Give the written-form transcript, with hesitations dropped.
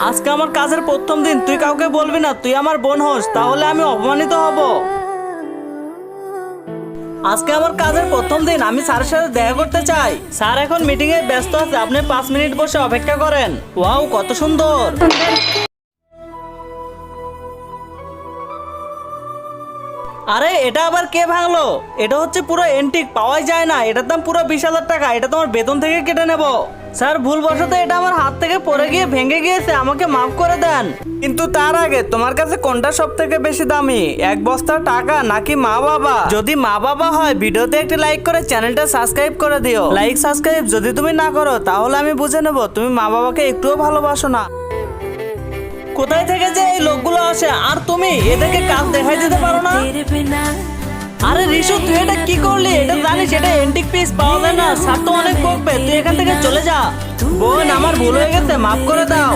আজকে আমার কাজের প্রথম দিন, তুই কাউকে বলবি না তুই আমার বোন হোস, তাহলে আমি অপমানিত হব। আজকে আমার কাজের প্রথম দিন, আমি স্যারের সাথে দেখা করতে চাই। স্যার এখন মিটিং এ ব্যস্ত আছে, আপনি 5 মিনিট বসে অপেক্ষা করেন। ওয়াও, কত সুন্দর। আরে এটা আবার কে ভাঙলো? এটা হচ্ছে পুরো এন্টিক, পাওয়াই যায় না। এটার দাম পুরো 20,000 টাকা। এটা তোমার বেতন থেকে কেটে নেব। স্যার ভুলবশত এটা আমার হাত থেকে পড়ে গিয়ে ভেঙে গিয়েছে, আমাকে মাফ করে দেন। কিন্তু তার আগে তোমার কাছে কোনটা সব থেকে বেশি দামি, এক বস্তা টাকা নাকি মা বাবা? যদি মা বাবা হয় ভিডিওতে একটি লাইক করে চ্যানেলটা সাবস্ক্রাইব করে দিও। লাইক সাবস্ক্রাইব যদি তুমি না করো তাহলে আমি বুঝে নেব তুমি মা বাবাকে একটুও ভালোবাসো না। কোথায় থেকে যে এই লোকগুলো আসে, আর তুমি এদেরকে কাজ দেখাই দিতে পারো না? আরে রিশু, তুই এটা কি করলি? এটা জানিস এটা এন্টিক পিস পাওয়া যায় না, স্যার তো অনেক বকবে। তুই এখান থেকে চলে যা। বোন, আমার ভুল হয়ে গেছে, মাফ করে দাও।